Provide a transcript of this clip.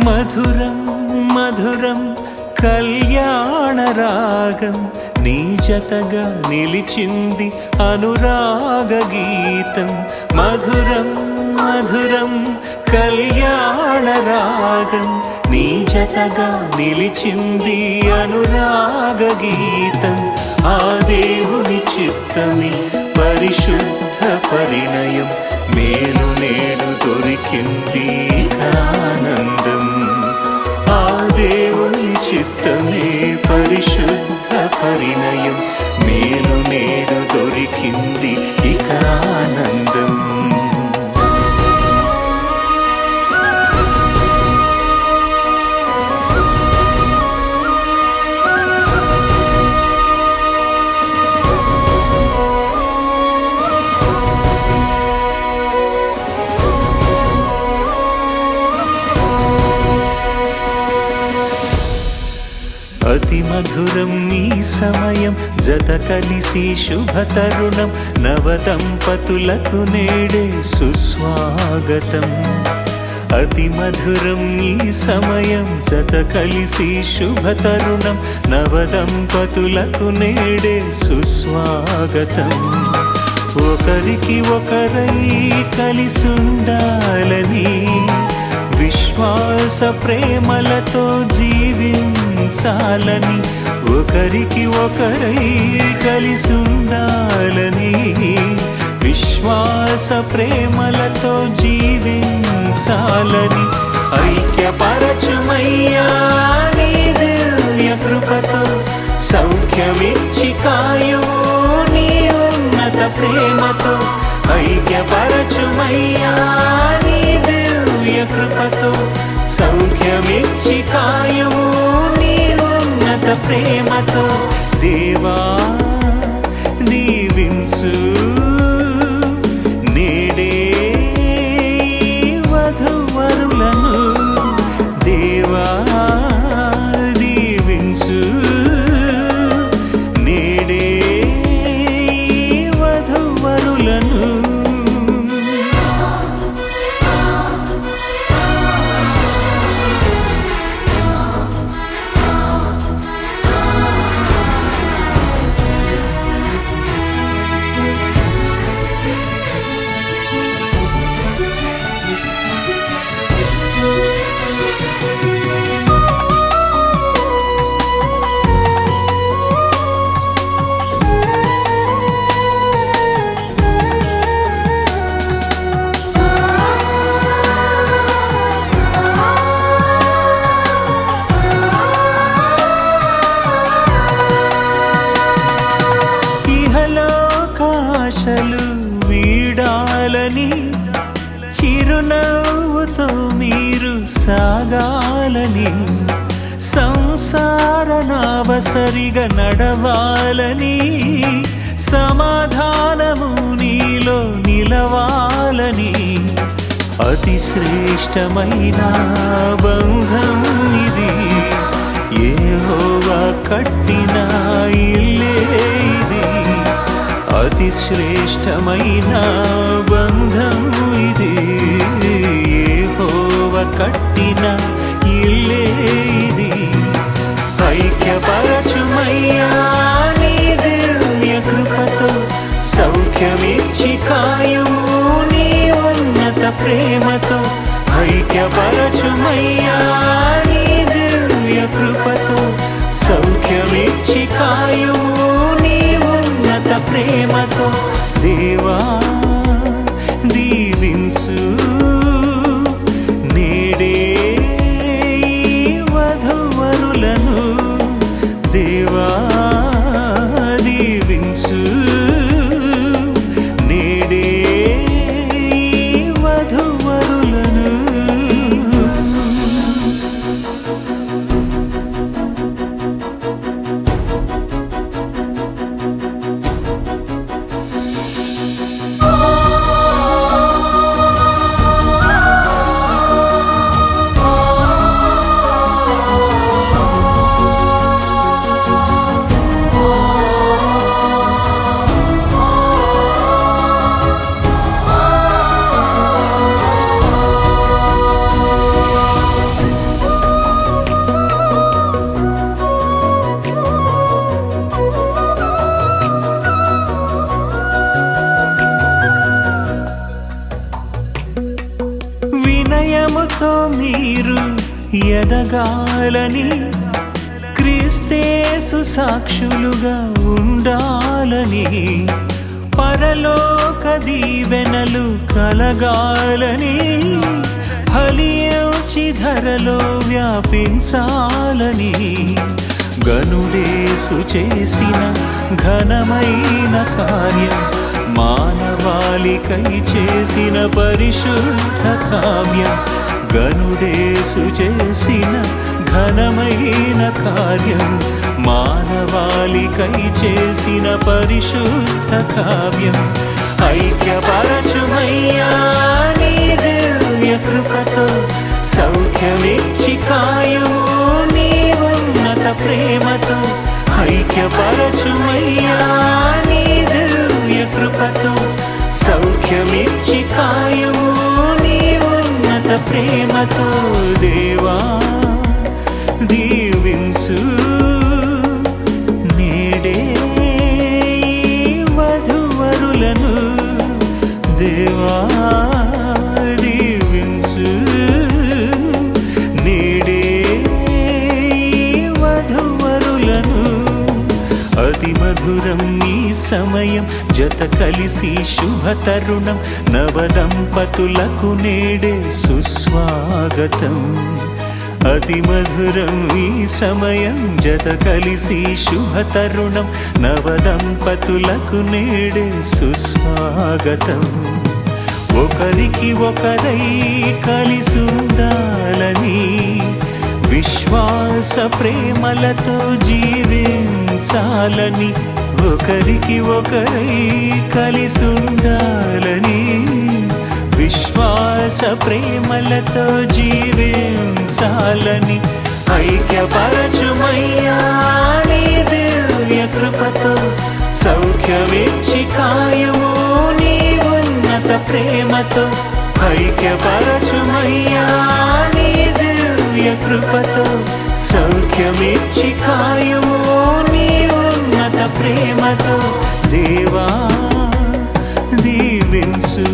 మధురం మధురం కళ్యాణ రాగం నీ జతగా నిలిచింది అనురాగ గీతం. మధురం మధురం కళ్యాణ రాగం నీ జతగా నిలిచింది అనురాగ గీతం. ఆ దేవుని చిత్తమే పరిశుద్ధ పరిణయం, మేలు నేడు దొరికింది ఆనందం. ఆ దేవుని చిత్తమే పరిశుద్ధ పరిణయం, మేలు నేడు దొరికింది ఇక ఆనందం. అతి మధురం ఈ సమయం, జత కలిసి శుభ తరుణం, నవదంపతులకు నేడే సుస్వాగతం. అతి మధురం ఈ సమయం, జత కలిసి శుభ తరుణం, నవదంపతులకు నేడే సుస్వాగతం. ఒకరికి ఒకరై కలిసుండాలని, విశ్వాస ప్రేమలతో జీవించాలని, ఒకరికి ఒకరై కలిసుండాలని, విశ్వాస ప్రేమలతో జీవించాలని, ఐక్యపరచుమయ్యా నీ దివ్య కృపతో, సౌఖ్యమిచ్చి కాయుము నీ ఉన్నత ప్రేమతో. ఐక్యపరచుమయ్యా నీ దివ్య కృపతో, సౌఖ్యమిచ్చి కాయుము నీ ఉన్నత ప్రేమతో. దేవా దీవించు నేడే వధూవరులను, దేవా దీవించు నేడే వధూవరులను. ఆశలు వీడాలని, చిరునవ్వుతో మీరు సాగాలని, సంసార నావసరిగా నడవాలని, సమాధానము నీలో నిలవాలని. అతి శ్రేష్టమైన బంధం ఇది, యెహోవా కట్టిన ఇల్లే ఇది. అతి శ్రేష్టమైన బంధం ఇది, యెహోవా కట్టిన ఇల్లే ఇది. ఐక్యపరచుమయ్యా నీ దివ్య కృపతో, సౌఖ్యమిచ్చి కాయుము నీ ఉన్నత ప్రేమతో. ఐక్యపరచుమయ్యా నీ దివ్య కృపతో, సౌఖ్యమిచ్చి కాయుము నీ ఉన్నత ప్రేమతో. దేవా దీవించు నేడే వధూవరులను, దేవా దీవించు నేడే వధూవరులను. ఆత్మతో మీరు ఎదగాలని, క్రీస్తేసు సాక్షులుగా ఉండాలని, పరలోక దీవెనలు కలగాలని, ఫలించి ధరలో వ్యాపించాలని, గనుడేసు చేసిన ఘనమైన కార్యం, మానవాళికై చేసిన పరిశుద్ధ కావ్యం, గనుడేసు చేసిన ఘనమైన కార్యం, మానవాళికై చేసిన పరిశుద్ధ కావ్యం, ఐక్యపరచుమయ్యా నీ దివ్య కృపతో, సౌఖ్యమిచ్చి కాయుము నీ ఉన్నత ప్రేమతో, ఐక్యపరచుమయ్యా నీ దివ్య కృపతో, సౌఖ్యమిచ్చి కాయుము నీ ఉన్నత ప్రేమతో. దేవా దీవించు నేడే వధువరులను, దేవా దీవించు నేడే వధువరులను. అతి మధురం ఈ సమయం, జత కలిసి శుభ తరుణం, నవదంపతులకు నేడే సుస్వాగతం. అతి మధురం ఈ సమయం, జత కలిసి శుభ తరుణం, నవదంపతులకు నేడే సుస్వాగతం. ఒకరికి ఒకరై కలిసుండాలని, విశ్వాస ప్రేమలతో జీవించాలని, ఒకరికి ఒకరై కలిసుండాలని, విశ్వాస ప్రేమలతో జీవించాలని, ఐక్యపరచుమయ్యా నీ దివ్య కృపతో, సౌఖ్యమిచ్చి కాయుము నీ ఉన్నత ప్రేమతో, ఐక్యపరచుమయ్యా నీ దివ్య కృపతో, సౌఖ్యమిచ్చి కాయుము నీ ఉన్నత ప్రేమతో. దేవా దీవించు